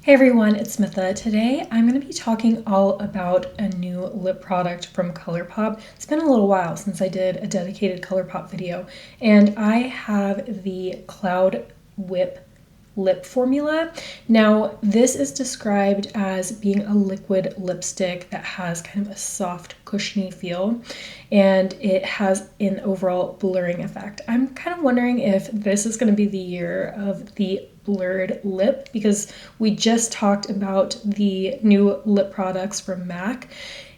Hey everyone, it's Smita. Today I'm going to be talking all about a new lip product from Colourpop. It's been a little while since I did a dedicated Colourpop video, and I have the Cloud Whip lip formula. Now, this is described as being a liquid lipstick that has kind of a soft, cushiony feel, and it has an overall blurring effect. I'm kind of wondering if this is going to be the year of the blurred lip, because we just talked about the new lip products from MAC,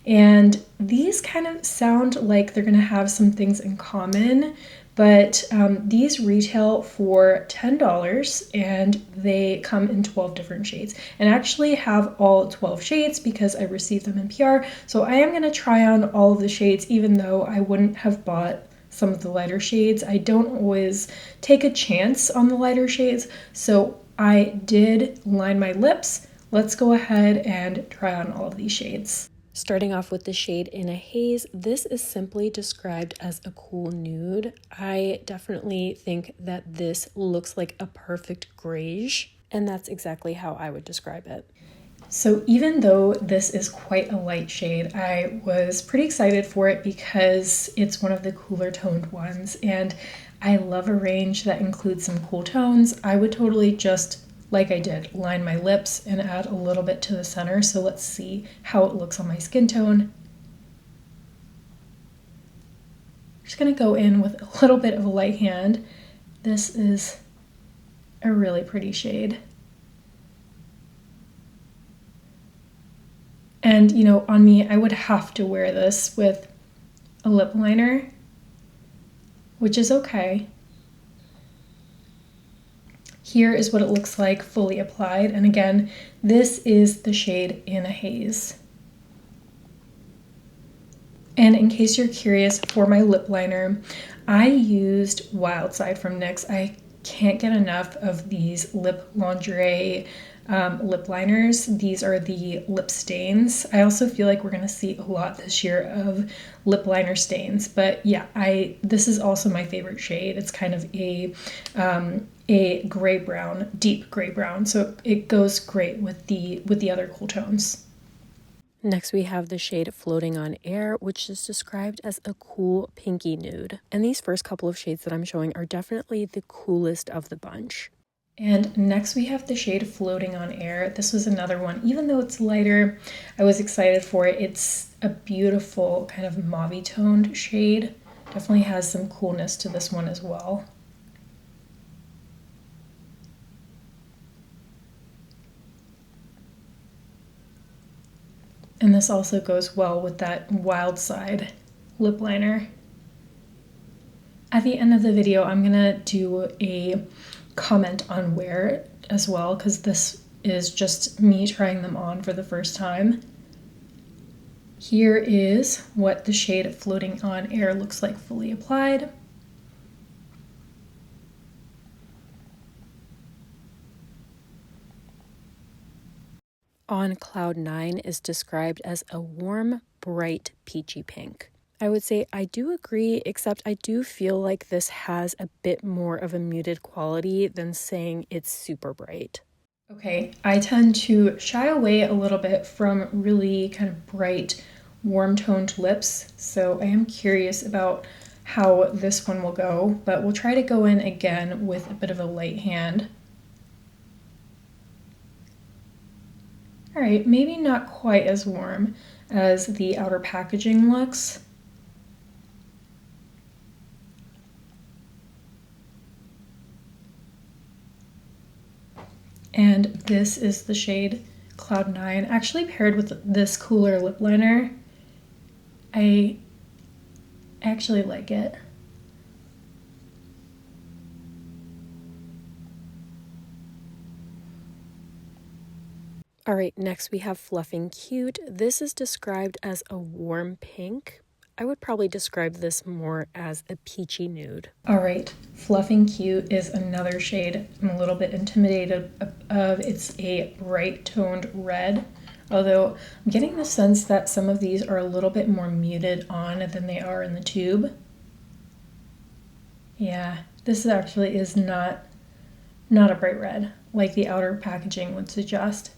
and these kind of sound like they're going to have some things in common. But these retail for $10 and they come in 12 different shades, and I actually have all 12 shades because I received them in PR. So I am going to try on all of the shades, even though I wouldn't have bought some of the lighter shades. I don't always take a chance on the lighter shades, so I did line my lips. Let's go ahead and try on all of these shades. Starting off with the shade In a Haze, this is simply described as a cool nude. I definitely think that this looks like a perfect grayish, and that's exactly how I would describe it. So even though this is quite a light shade, I was pretty excited for it because it's one of the cooler toned ones, and I love a range that includes some cool tones. I would totally just, like I did, line my lips and add a little bit to the center. So let's see how it looks on my skin tone. I'm just gonna go in with a little bit of a light hand. This is a really pretty shade. And you know, on me, I would have to wear this with a lip liner, which is okay. Here is what it looks like fully applied, and again, this is the shade In a Haze. And in case you're curious, for my lip liner, I used Wild Side from NYX. I can't get enough of these lip lingerie lip liners. These are the lip stains. I also feel like we're going to see a lot this year of lip liner stains, but yeah, this is also my favorite shade. It's kind of a gray brown, deep gray brown, so it goes great with the other cool tones. Next, we have the shade Floating on Air, which is described as a cool pinky nude. And these first couple of shades that I'm showing are definitely the coolest of the bunch. And next we have the shade Floating on Air. This was another one. Even though it's lighter, I was excited for it. It's a beautiful kind of mauve toned shade. Definitely has some coolness to this one as well. And this also goes well with that Wild Side lip liner. At the end of the video, I'm gonna do a comment on wear as well, because this is just me trying them on for the first time. Here is what the shade Floating on Air looks like fully applied. On Cloud 9 is described as a warm, bright, peachy pink. I would say I do agree, except I do feel like this has a bit more of a muted quality than saying it's super bright. Okay, I tend to shy away a little bit from really kind of bright, warm-toned lips, so I am curious about how this one will go, but we'll try to go in again with a bit of a light hand. All right, maybe not quite as warm as the outer packaging looks. And this is the shade Cloud 9, actually paired with this cooler lip liner. I actually like it. All right, next we have Fluffing Cute. This is described as a warm pink. I would probably describe this more as a peachy nude. All right, Fluffing Cute is another shade I'm a little bit intimidated of. It's a bright toned red, although I'm getting the sense that some of these are a little bit more muted on than they are in the tube. Yeah, this actually is not a bright red. like the outer packaging would suggest.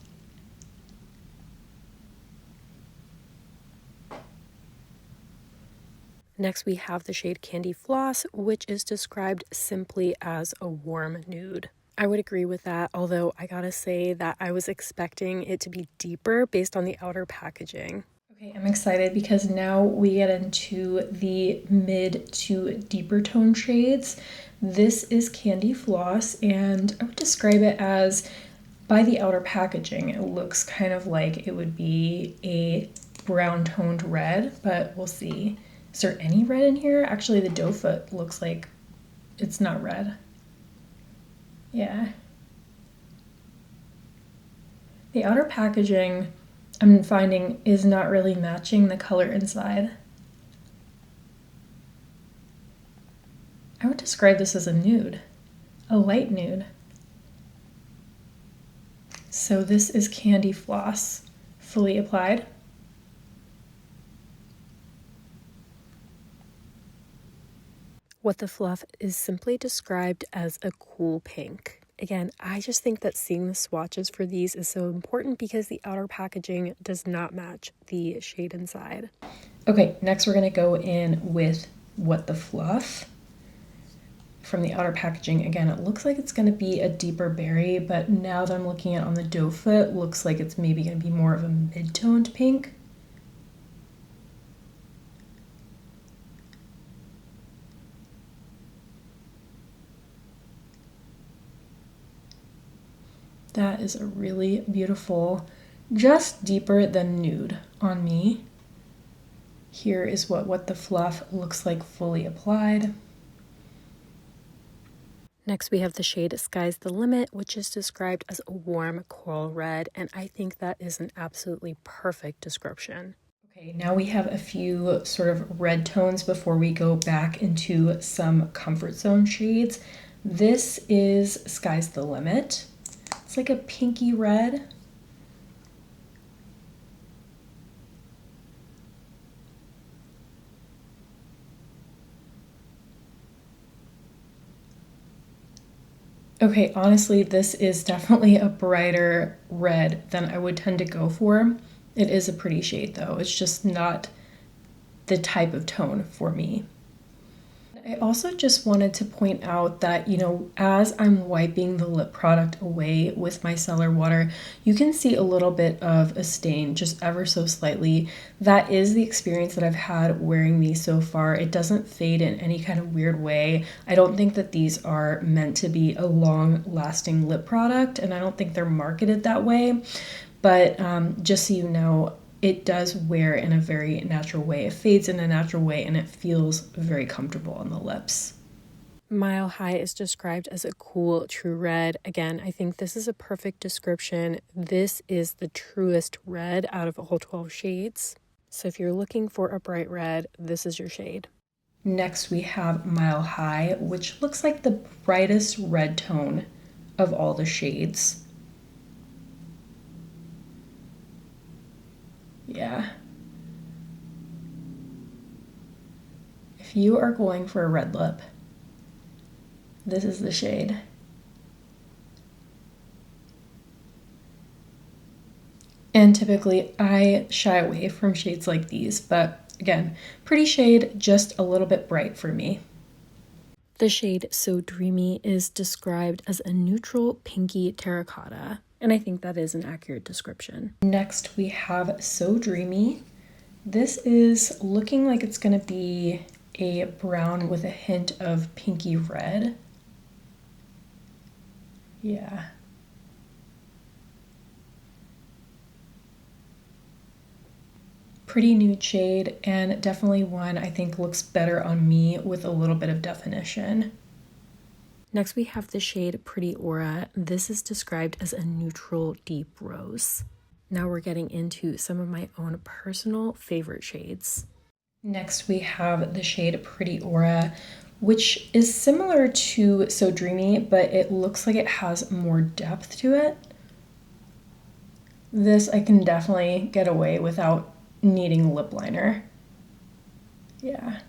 Next, we have the shade Candy Floss, which is described simply as a warm nude. I would agree with that, although I gotta say that I was expecting it to be deeper based on the outer packaging. Okay, I'm excited because now we get into the mid to deeper tone shades. This is Candy Floss, and I would describe it as, by the outer packaging, it looks kind of like it would be a brown toned red, but we'll see. Is there any red in here? Actually, the doe foot looks like it's not red. Yeah. The outer packaging, I'm finding, is not really matching the color inside. I would describe this as a nude, a light nude. So this is Candy Floss, fully applied. What the Fluff is simply described as a cool pink. Again, I just think that seeing the swatches for these is so important because the outer packaging does not match the shade inside. Okay, next we're gonna go in with What the Fluff. From the outer packaging, again, it looks like it's gonna be a deeper berry, but now that I'm looking at on the doe foot, looks like it's maybe gonna be more of a mid-toned pink. That is a really beautiful, just deeper than nude on me. Here is what the Fluff looks like fully applied. Next, we have the shade Sky's the Limit, which is described as a warm coral red, and I think that is an absolutely perfect description. Okay, now we have a few sort of red tones before we go back into some comfort zone shades. This is Sky's the Limit. It's like a pinky red. Okay, honestly, this is definitely a brighter red than I would tend to go for. It is a pretty shade though. It's just not the type of tone for me. I also just wanted to point out that, as I'm wiping the lip product away with my micellar water, you can see a little bit of a stain, just ever so slightly. That is the experience that I've had wearing these so far. It doesn't fade in any kind of weird way. I don't think that these are meant to be a long-lasting lip product, and I don't think they're marketed that way. But just so you know, it does wear in a very natural way. It fades in a natural way and it feels very comfortable on the lips. Mile High is described as a cool true red. Again, I think this is a perfect description. This is the truest red out of all 12 shades. So if you're looking for a bright red, this is your shade. Next we have Mile High, which looks like the brightest red tone of all the shades. Yeah. If you are going for a red lip, this is the shade. And typically I shy away from shades like these, but again, pretty shade, just a little bit bright for me. The shade So Dreamy is described as a neutral pinky terracotta, and I think that is an accurate description. Next we have So Dreamy. This is looking like it's gonna be a brown with a hint of pinky red. Yeah. Pretty nude shade, and definitely one I think looks better on me with a little bit of definition. Next we have the shade Pretty Aura. This is described as a neutral deep rose. Now we're getting into some of my own personal favorite shades. Next we have the shade Pretty Aura, which is similar to So Dreamy, but it looks like it has more depth to it. This I can definitely get away without needing lip liner. Yeah.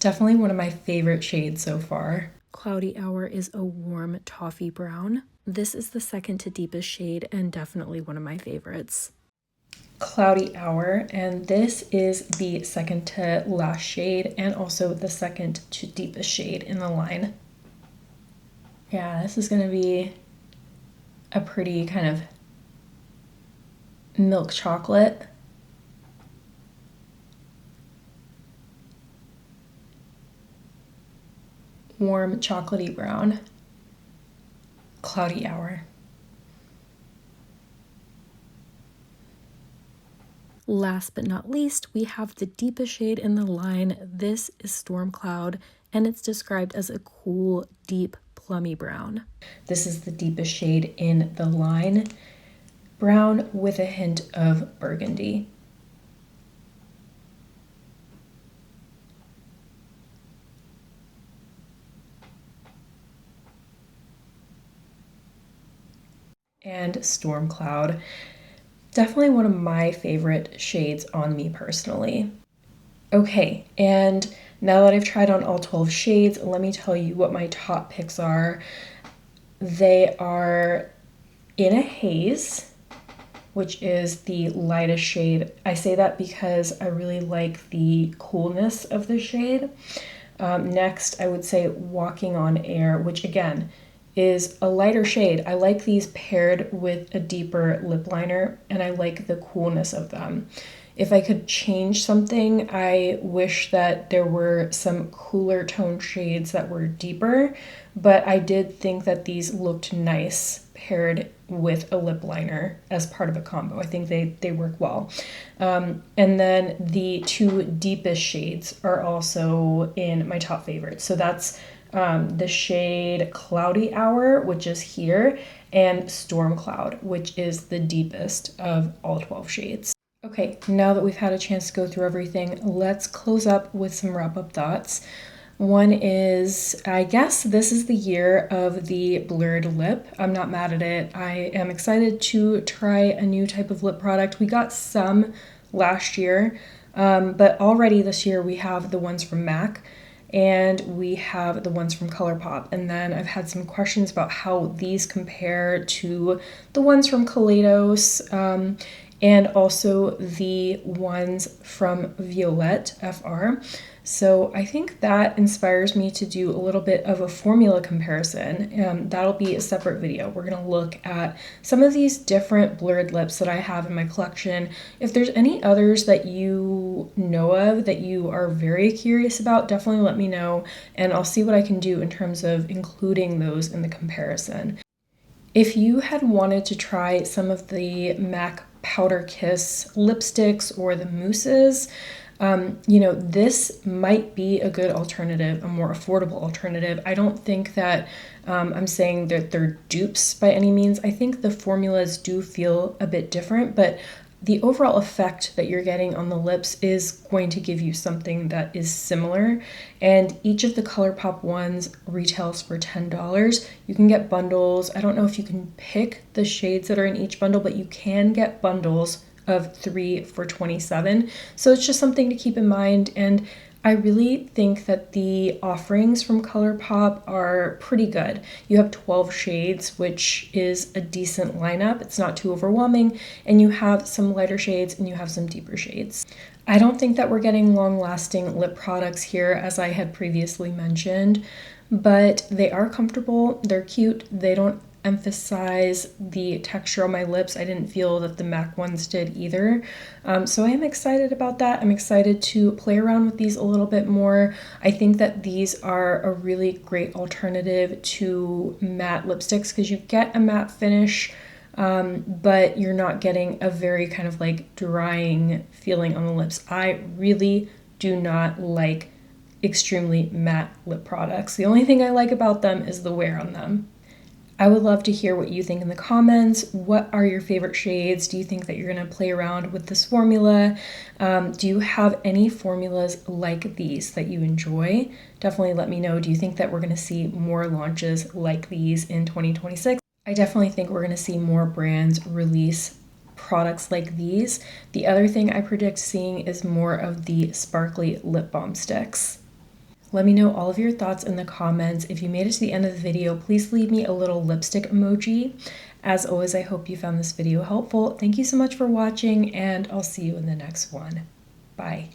Definitely one of my favorite shades so far. Cloudy Hour is a warm toffee brown. This is the second to deepest shade and definitely one of my favorites. Cloudy Hour, and this is the second to last shade and also the second to deepest shade in the line. Yeah, this is going to be a pretty kind of milk chocolate. Warm chocolatey brown. Cloudy Hour. Last but not least, we have the deepest shade in the line. This is Storm Cloud, and it's described as a cool, deep, plummy brown. This is the deepest shade in the line. Brown with a hint of burgundy. And Storm Cloud. Definitely one of my favorite shades on me personally. Okay, and now that I've tried on all 12 shades, let me tell you what my top picks are. They are in a haze, which is the lightest shade. I say that because I really like the coolness of the shade. Next, I would say Walking on Air, which again is a lighter shade. I like these paired with a deeper lip liner, and I like the coolness of them. If I could change something, I wish that there were some cooler tone shades that were deeper, but I did think that these looked nice paired with a lip liner as part of a combo. I think they work well. And then the two deepest shades are also in my top favorites. So that's the shade Cloudy Hour, which is here, and Storm Cloud, which is the deepest of all 12 shades. Okay, now that we've had a chance to go through everything, let's close up with some wrap-up thoughts. One is, I guess this is the year of the blurred lip. I'm not mad at it. I am excited to try a new type of lip product. We got some last year, but already this year we have the ones from MAC, and we have the ones from Colourpop. And then I've had some questions about how these compare to the ones from Cloudicos, and also the ones from Violet FR. So I think that inspires me to do a little bit of a formula comparison. That'll be a separate video. We're gonna look at some of these different blurred lips that I have in my collection. If there's any others that you know of that you are very curious about, definitely let me know, and I'll see what I can do in terms of including those in the comparison. If you had wanted to try some of the MAC Powder Kiss lipsticks or the mousses, this might be a good alternative, a more affordable alternative. I don't think that I'm saying that they're dupes by any means. I think the formulas do feel a bit different, but the overall effect that you're getting on the lips is going to give you something that is similar. And each of the Colourpop ones retails for $10. You can get bundles. I don't know if you can pick the shades that are in each bundle, but you can get bundles of 3 for $27. So it's just something to keep in mind. And I really think that the offerings from Colourpop are pretty good. You have 12 shades, which is a decent lineup. It's not too overwhelming, and you have some lighter shades and you have some deeper shades. I don't think that we're getting long-lasting lip products here, as I had previously mentioned, but they are comfortable, they're cute, they don't emphasize the texture on my lips. I didn't feel that the MAC ones did either. So I am excited about that. I'm excited to play around with these a little bit more. I think that these are a really great alternative to matte lipsticks because you get a matte finish, but you're not getting a very kind of like drying feeling on the lips. I really do not like extremely matte lip products. The only thing I like about them is the wear on them. I would love to hear what you think in the comments. What are your favorite shades? Do you think that you're going to play around with this formula? Do you have any formulas like these that you enjoy? Definitely let me know. Do you think that we're going to see more launches like these in 2026? I definitely think we're going to see more brands release products like these. The other thing I predict seeing is more of the sparkly lip balm sticks. Let me know all of your thoughts in the comments. If you made it to the end of the video, please leave me a little lipstick emoji. As always, I hope you found this video helpful. Thank you so much for watching, and I'll see you in the next one. Bye.